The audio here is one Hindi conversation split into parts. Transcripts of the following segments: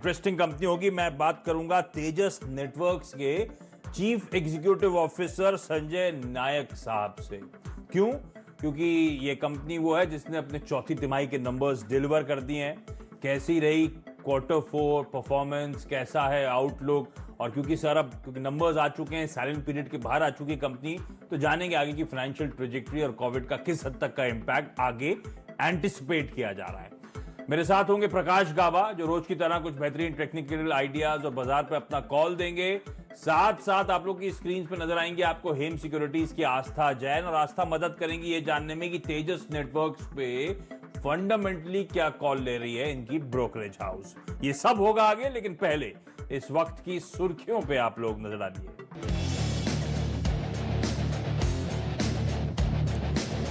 इंटरेस्टिंग कंपनी होगी। मैं बात करूंगा तेजस नेटवर्क्स के चीफ एग्जीक्यूटिव ऑफिसर संजय नायक साहब से। क्यों? क्योंकि ये कंपनी वो है जिसने अपने चौथी तिमाही के नंबर्स डिलीवर कर दिए हैं। कैसी रही Q4 परफॉर्मेंस, कैसा है आउटलुक, और क्योंकि सर अब क्योंकि नंबर्स आ चुके हैं, साइलेंट पीरियड के बाहर आ चुकी कंपनी, तो जानेंगे आगे की फाइनेंशियल ट्रेजेक्टरी और कोविड का किस हद तक का इंपैक्ट आगे एंटिसिपेट किया जा रहा है। मेरे साथ होंगे प्रकाश गाबा, जो रोज की तरह कुछ बेहतरीन टेक्निकल आइडियाज और बाजार पे अपना कॉल देंगे। साथ साथ आप लोग की स्क्रीन पे नजर आएंगे आपको हेम सिक्योरिटीज की आस्था जैन, और आस्था मदद करेंगी ये जानने में कि तेजस नेटवर्क्स पे फंडामेंटली क्या कॉल ले रही है इनकी ब्रोकरेज हाउस। ये सब होगा आगे, लेकिन पहले इस वक्त की सुर्खियों पे आप लोग नजर डालिए।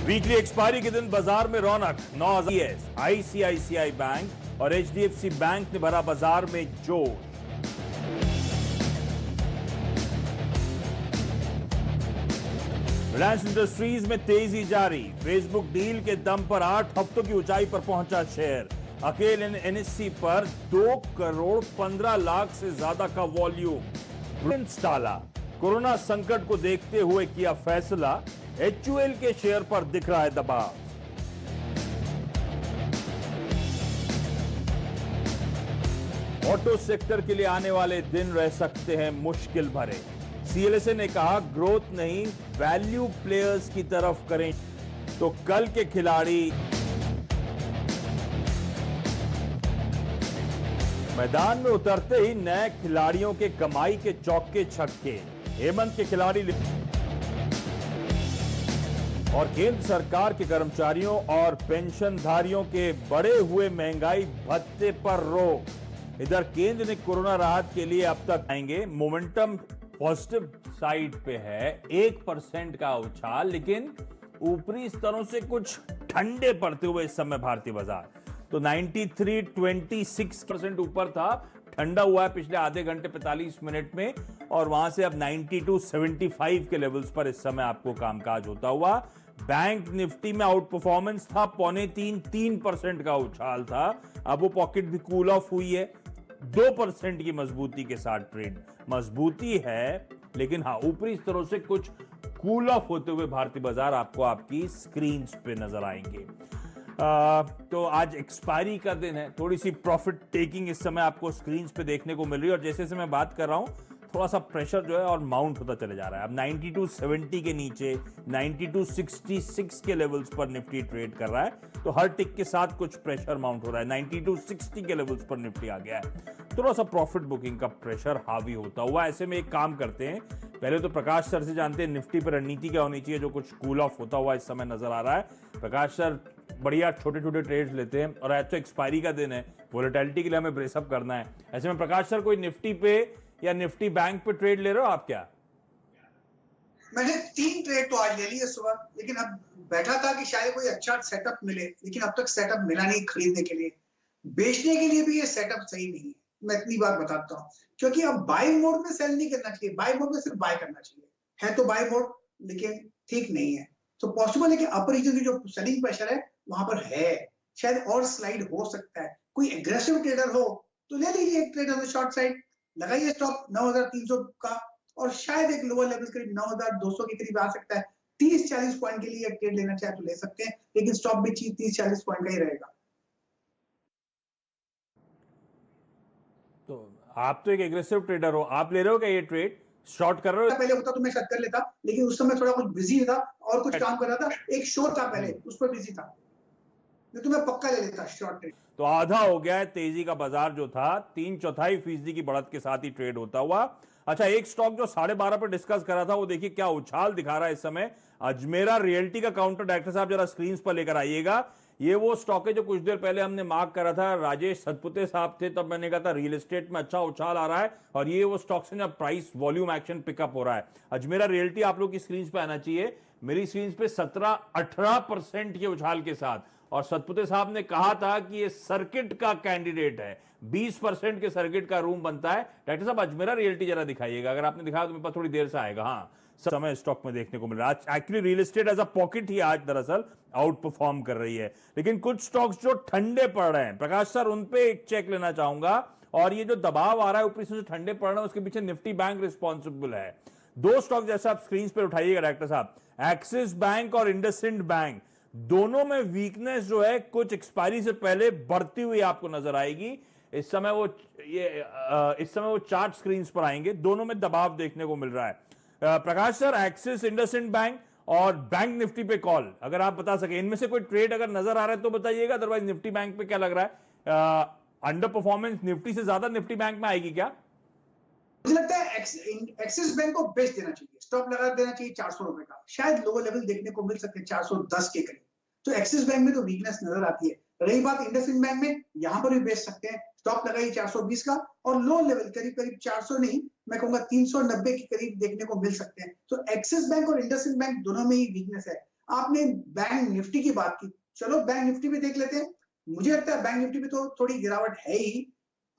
वीकली एक्सपायरी के दिन बाजार में रौनक। 9,000 आईसीआईसीआई बैंक और एचडीएफसी बैंक ने भरा बाजार में जोश। रिलायंस इंडस्ट्रीज में तेजी जारी। फेसबुक डील के दम पर 8 हफ्तों की ऊंचाई पर पहुंचा शेयर। अकेले एनएससी पर 2 करोड़ 15 लाख से ज्यादा का वॉल्यूम डाला। कोरोना संकट को देखते हुए किया फैसला। एचयूएल के शेयर पर दिख रहा है दबाव। ऑटो सेक्टर के लिए आने वाले दिन रह सकते हैं मुश्किल भरे। सीएलएसए ने कहा ग्रोथ नहीं, वैल्यू प्लेयर्स की तरफ करें तो कल के खिलाड़ी मैदान में उतरते ही नए खिलाड़ियों के कमाई के चौके छक्के। हेमंत के खिलाड़ी और केंद्र सरकार के कर्मचारियों और पेंशनधारियों के बढ़े हुए महंगाई भत्ते पर रोक। इधर केंद्र ने कोरोना राहत के लिए अब तक आएंगे। मोमेंटम पॉजिटिव साइड पे है, 1% का उछाल, लेकिन ऊपरी स्तरों से कुछ ठंडे पड़ते हुए इस समय भारतीय बाजार तो 93.26% ऊपर था, ठंडा हुआ है पिछले आधे घंटे 45 मिनट में, और वहां से अब 92.75 के लेवल्स पर इस समय आपको कामकाज होता हुआ। बैंक निफ्टी में आउट परफॉर्मेंस था, 3% का उछाल था। अब वो पॉकेट भी कूल ऑफ हुई है, 2% की मजबूती के साथ ट्रेड मजबूती है, लेकिन हाँ ऊपरी स्तरों से कुछ कूल ऑफ होते हुए भारतीय बाजार आपको आपकी स्क्रीन पे नजर आएंगे। तो आज एक्सपायरी का दिन है, थोड़ी सी प्रॉफिट टेकिंग इस समय आपको स्क्रीन पे देखने को मिल रही है, और जैसे जैसे मैं बात कर रहा हूं थोड़ा सा प्रेशर जो है और माउंट होता चले जा रहा है। अब 9270 के नीचे 9266 के लेवल्स पर निफ्टी ट्रेड कर रहा है, तो हर टिक के साथ कुछ प्रेशर माउंट हो रहा है। 9260 के लेवल्स पर निफ्टी आ गया है, थोड़ा सा प्रॉफिट बुकिंग का प्रेशर हावी होता हुआ। ऐसे में एक काम करते हैं, पहले तो प्रकाश सर से जानते हैं निफ्टी पर रणनीति क्या होनी चाहिए, जो कुछ कूल ऑफ होता हुआ इस समय नजर आ रहा है। प्रकाश सर बढ़िया छोटे छोटे ट्रेड्स लेते हैं, और आज तो एक्सपायरी का दिन है, वोलेटिलिटी के लिए हमें ब्रेसअप करना है। ऐसे में प्रकाश सर कोई निफ्टी पे या निफ्टी बैंक पे ट्रेड ले रहे हो आप क्या? मैंने 3 ट्रेड तो आज ले लिए सुबह, लेकिन अब बैठा था कि शायद कोई अच्छा सेटअप मिले, लेकिन अब तक सेटअप मिला नहीं खरीदने के लिए। बेचने के लिए भी ये सेटअप सही नहीं है, मैं इतनी बात बताता हूँ, क्योंकि अब बाय मोड में सेल नहीं करना चाहिए, बाय मोड में सिर्फ बाय करना चाहिए। है तो बाय मोड, लेकिन ठीक नहीं है। तो पॉसिबल है कि अपर रीजन की जो सेलिंग प्रेशर है वहां पर है, शायद और स्लाइड हो सकता है। कोई एग्रेसिव ट्रेडर हो तो ले लीजिए एक trade on the short side, लगाइए स्टॉप 9300 का, और शायद एक लोअर लेवल करीब 9200 के करीब आ सकता है। 30-40 पॉइंट के लिए एक ट्रेड लेना चाहे तो ले सकते हैं, लेकिन स्टॉप भी 30-40 पॉइंट का ही रहेगा। तो आप तो एक एग्रेसिव ट्रेडर हो, आप ले रहे हो क्या ये ट्रेड, शॉर्ट कर रहे हो? पहले होता तो मैं शायद कर लेता, लेकिन उस समय थोड़ा कुछ बिजी था और कुछ काम कर रहा था, एक शो था पहले उस पर बिजी था, नहीं तो मैं पक्का ले लेता शॉर्ट ट्रेड। तो आधा हो गया है तेजी का बाजार जो था, 3/4% की बढ़त के साथ ही ट्रेड होता हुआ। अच्छा, एक स्टॉक जो 12:30 पर डिस्कस करा था, वो देखिए क्या उछाल दिखा रहा है इस समय। अजमेरा रियल्टी का काउंटर डायरेक्टर साहब जरा स्क्रीन पर लेकर आइएगा। ये वो स्टॉक है जो कुछ देर पहले हमने मार्क करा था, राजेश सतपुते साहब थे, तब मैंने कहा था रियल एस्टेट में अच्छा उछाल आ रहा है, और ये वो स्टॉक्स हैं जब प्राइस वॉल्यूम एक्शन पिकअप हो रहा है। अजमेरा रियल्टी आप लोग की स्क्रीन पे आना चाहिए, मेरी स्क्रीन पे 17-18% के उछाल के साथ, और सतपुते साहब ने कहा था कि ये सर्किट का कैंडिडेट है, 20% के सर्किट का रूम बनता है। डॉक्टर साहब अजमेरा रियल्टी जरा दिखाइएगा, अगर आपने दिखाया तो मेरे पास थोड़ी देर से आएगा। हाँ, समय स्टॉक में देखने को मिल रहा है। Actually real estate as a pocket ही आज दरअसल आउट परफॉर्म कर रही है, लेकिन कुछ स्टॉक्स जो ठंडे पड़ रहे हैं, प्रकाश सर उन पे एक चेक लेना चाहूंगा। और ये जो दबाव आ रहा है ऊपरी से जो ठंडे पड़ रहे हैं उसके पीछे निफ्टी बैंक रिस्पॉन्सिबल है। दो स्टॉक जैसा आप स्क्रीन पर उठाइएगा डॉक्टर साहब, एक्सिस बैंक और इंडसइंड बैंक, दोनों में वीकनेस जो है कुछ एक्सपायरी से पहले बढ़ती हुई आपको नजर आएगी। इस समय वो चार्ट स्क्रीन पर आएंगे, दोनों में दबाव देखने को मिल रहा है। प्रकाश सर, एक्सिस, इंडसइंड बैंक और बैंक निफ्टी पे कॉल अगर आप बता सके, इनमें से कोई ट्रेड अगर नजर आ रहा है तो बताइएगा, अदरवाइज निफ्टी बैंक पे क्या लग रहा है? अंडर परफॉर्मेंस निफ्टी से ज्यादा निफ्टी बैंक में आएगी क्या? मुझे लगता है एक्सिस बैंक को बेच देना चाहिए, स्टॉप लगा देना चाहिए 400 रुपए का, शायद लोअर लेवल देखने को मिल सकते हैं 410 के करीब। तो एक्सिस बैंक में तो वीकनेस नजर आती है। रही बात इंडसइंड बैंक में, यहां पर भी बेच सकते हैं, स्टॉप लगाइए 420 का और लो लेवल करीब करीब 400 नहीं, मैं कहूंगा 390 के करीब देखने को मिल सकते हैं। तो एक्सिस बैंक और इंडसइंड बैंक दोनों में ही वीकनेस है। आपने बैंक निफ्टी की बात की, चलो बैंक निफ्टी भी देख लेते हैं। मुझे लगता है बैंक निफ्टी में तो थोड़ी गिरावट है ही,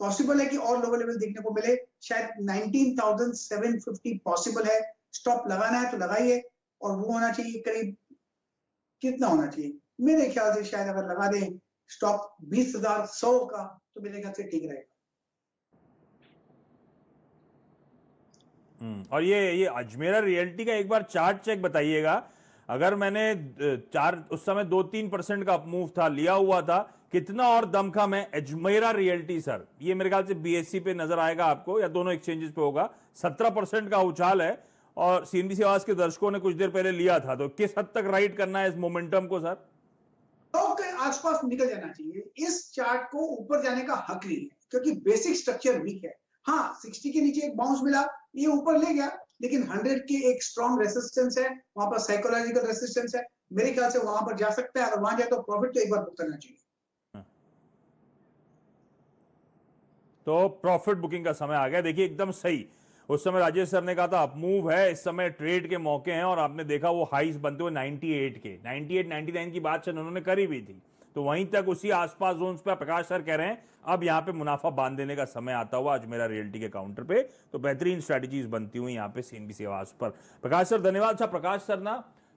पॉसिबल है कि और लोअर लेवल देखने को मिले, शायद 19,750 पॉसिबल है। स्टॉप लगाना है तो लगाइए, और वो होना चाहिए करीब, कितना होना चाहिए, मेरे ख्याल से शायद अगर लगा दें स्टॉप 20,100 का तो मेरे ख्याल से ठीक रहेगा। और ये अजमेरा रियल्टी का एक बार चार्ट चेक बताइएगा। अगर मैंने उस समय 2-3% का अपमूव था, लिया हुआ था, कितना और दमखम है अजमेरा रियल्टी सर। ये मेरे ख्याल से बीएससी पे नजर आएगा आपको या दोनों एक्सचेंजेस पे होगा। 17% का उछाल है और सीएनबीसी आवाज के दर्शकों ने कुछ देर पहले लिया था, तो किस हद तक राइड करना है इस मोमेंटम को सर? तो के आसपास निकल जाना चाहिए। इस चार्ट को ऊपर जाने का हक नहीं है क्योंकि बेसिक स्ट्रक्चर वीक है। हाँ, 60 के नीचे एक बाउंस मिला, ये ऊपर ले गया, लेकिन 100 के एक स्ट्रॉन्ग रेसिस्टेंस है, वहां पर साइकोलॉजिकल रेसिस्टेंस है। मेरे ख्याल से वहां पर जा सकता है, अगर वहां जाए तो प्रॉफिट तो एक बार बुक करना चाहिए। तो प्रॉफिट बुकिंग का समय आ गया। देखिए एकदम सही, उस समय राजेश सर ने कहा था अपमूव है, इस समय ट्रेड के मौके हैं, और आपने देखा वो हाइस बनते हुए 98 के 98-99 की बात उन्होंने करी भी थी, तो वहीं तक उसी आसपास जोन पे प्रकाश सर कह रहे हैं अब यहां पे मुनाफा बांध देने का समय आता हुआ अजमेरा रियल्टी के काउंटर पे। तो बेहतरीन स्ट्रेटजीज बनती हुई यहां पे सीएनबीसी आवाज पर। प्रकाश सर धन्यवाद। अच्छा प्रकाश सर ना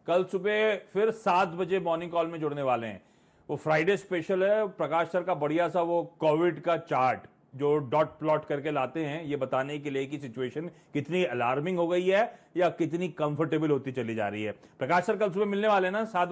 कल सुबह फिर 7 बजे मॉर्निंग कॉल में जुड़ने वाले हैं, वो फ्राइडे स्पेशल है। प्रकाश सर का बढ़िया सा वो कोविड का चार्ट जो डॉट प्लॉट करके लाते हैं, ये बताने के लिए कि सिचुएशन कितनी अलार्मिंग हो गई है या कितनी कंफर्टेबल होती चली जा रही है। प्रकाश सर कल सुबह मिलने वाले हैं ना 7